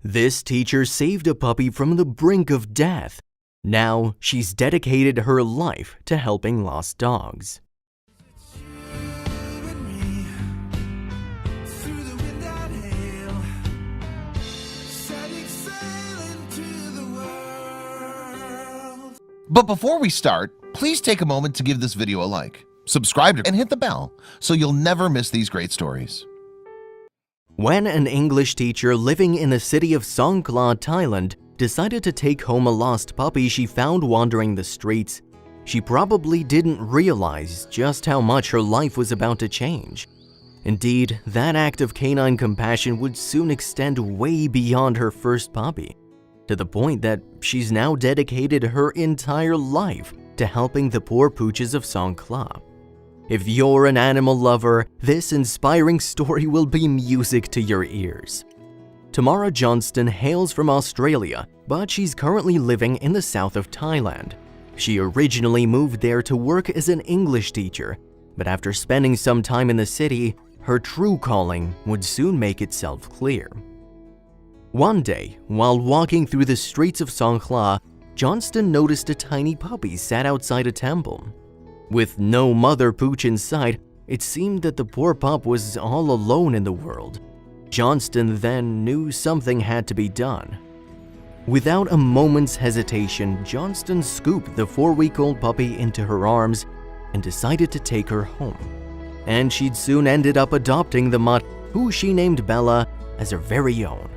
This teacher saved a puppy from the brink of death. Now, she's dedicated her life to helping lost dogs. But before we start, please take a moment to give this video a like, subscribe, and hit the bell so you'll never miss these great stories. When an English teacher living in the city of Songkhla, Thailand, decided to take home a lost puppy she found wandering the streets, she probably didn't realize just how much her life was about to change. Indeed, that act of canine compassion would soon extend way beyond her first puppy, to the point that she's now dedicated her entire life to helping the poor pooches of Songkhla. If you're an animal lover, this inspiring story will be music to your ears. Tamara Johnston hails from Australia, but she's currently living in the south of Thailand. She originally moved there to work as an English teacher, but after spending some time in the city, her true calling would soon make itself clear. One day, while walking through the streets of Songkhla, Johnston noticed a tiny puppy sat outside a temple. With no mother pooch in sight, it seemed that the poor pup was all alone in the world. Johnston then knew something had to be done. Without a moment's hesitation, Johnston scooped the 4-week-old puppy into her arms and decided to take her home. And she'd soon ended up adopting the mutt, who she named Bella, as her very own.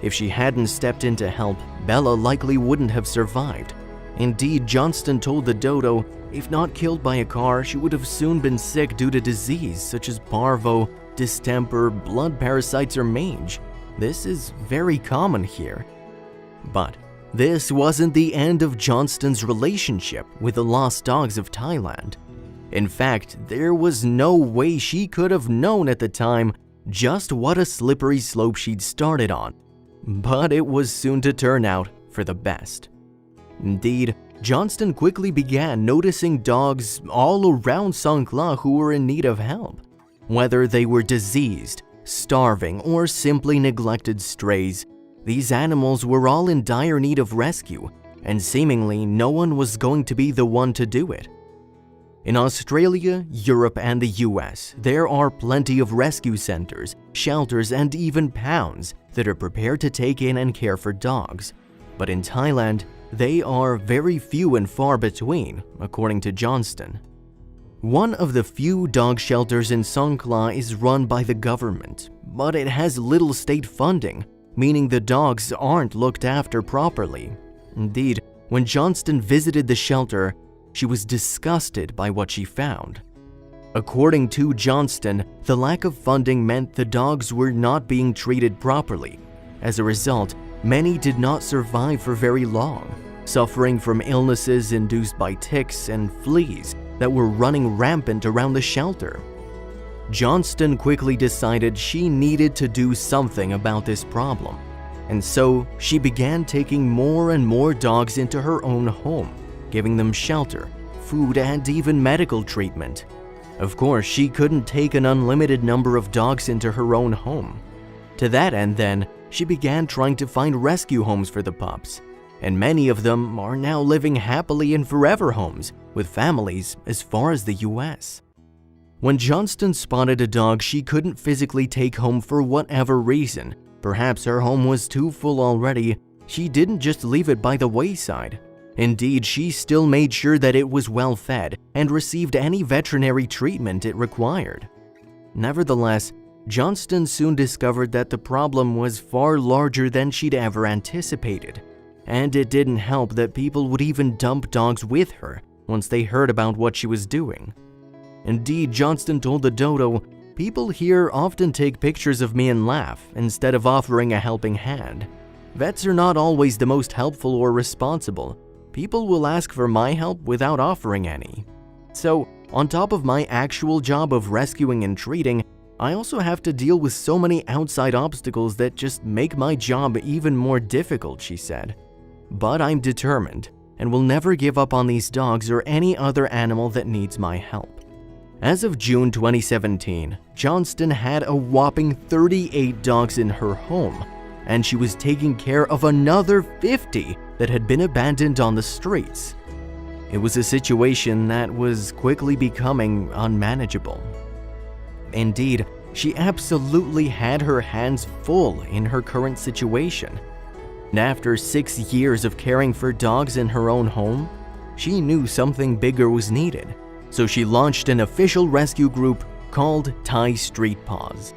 If she hadn't stepped in to help, Bella likely wouldn't have survived. Indeed, Johnston told the dodo, if not killed by a car, she would have soon been sick due to disease such as parvo, distemper, blood parasites, or mange. This is very common here. But this wasn't the end of Johnston's relationship with the lost dogs of Thailand. In fact, there was no way she could have known at the time just what a slippery slope she'd started on. But it was soon to turn out for the best. Indeed, Johnston quickly began noticing dogs all around Songkhla who were in need of help. Whether they were diseased, starving, or simply neglected strays, these animals were all in dire need of rescue, and seemingly no one was going to be the one to do it. In Australia, Europe, and the US, there are plenty of rescue centers, shelters, and even pounds that are prepared to take in and care for dogs. But in Thailand, they are very few and far between, according to Johnston. One of the few dog shelters in Songkhla is run by the government, but it has little state funding, meaning the dogs aren't looked after properly. Indeed, when Johnston visited the shelter, she was disgusted by what she found. According to Johnston, the lack of funding meant the dogs were not being treated properly. As a result, many did not survive for very long, suffering from illnesses induced by ticks and fleas that were running rampant around the shelter. Johnston quickly decided she needed to do something about this problem, and so she began taking more and more dogs into her own home, giving them shelter, food, and even medical treatment. Of course, she couldn't take an unlimited number of dogs into her own home. To that end, then, she began trying to find rescue homes for the pups, and many of them are now living happily in forever homes with families as far as the US. When Johnston spotted a dog she couldn't physically take home for whatever reason, perhaps her home was too full already, she didn't just leave it by the wayside. Indeed, she still made sure that it was well fed and received any veterinary treatment it required. Nevertheless, Johnston soon discovered that the problem was far larger than she'd ever anticipated, and it didn't help that people would even dump dogs with her once they heard about what she was doing. Indeed, Johnston told the dodo, "People here often take pictures of me and laugh instead of offering a helping hand. Vets are not always the most helpful or responsible. People will ask for my help without offering any. So, on top of my actual job of rescuing and treating, I also have to deal with so many outside obstacles that just make my job even more difficult," she said. "But I'm determined and will never give up on these dogs or any other animal that needs my help." As of June 2017, Johnston had a whopping 38 dogs in her home, and she was taking care of another 50 that had been abandoned on the streets. It was a situation that was quickly becoming unmanageable. Indeed, she absolutely had her hands full in her current situation. And after 6 years of caring for dogs in her own home, she knew something bigger was needed, so she launched an official rescue group called Thai Street Paws.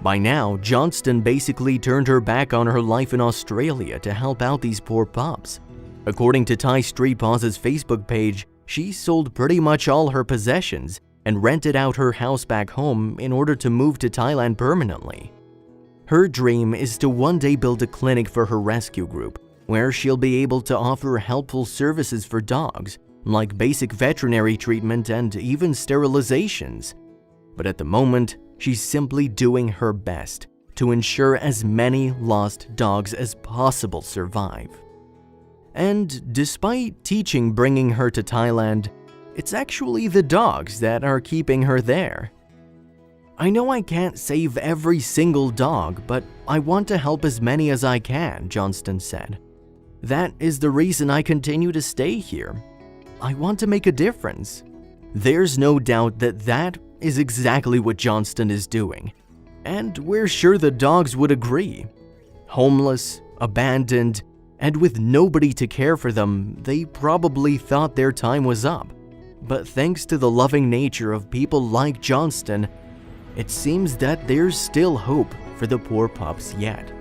By now, Johnston basically turned her back on her life in Australia to help out these poor pups. According to Thai Street Paws' Facebook page, she sold pretty much all her possessions and rented out her house back home in order to move to Thailand permanently. Her dream is to one day build a clinic for her rescue group, where she'll be able to offer helpful services for dogs, like basic veterinary treatment and even sterilizations. But at the moment, she's simply doing her best to ensure as many lost dogs as possible survive. And despite teaching bringing her to Thailand, it's actually the dogs that are keeping her there. I know I can't save every single dog, but I want to help as many as I can, Johnston said. That is the reason I continue to stay here. I want to make a difference. There's no doubt that that is exactly what Johnston is doing. And we're sure the dogs would agree. Homeless, abandoned, and with nobody to care for them, they probably thought their time was up. But thanks to the loving nature of people like Johnston, it seems that there's still hope for the poor pups yet.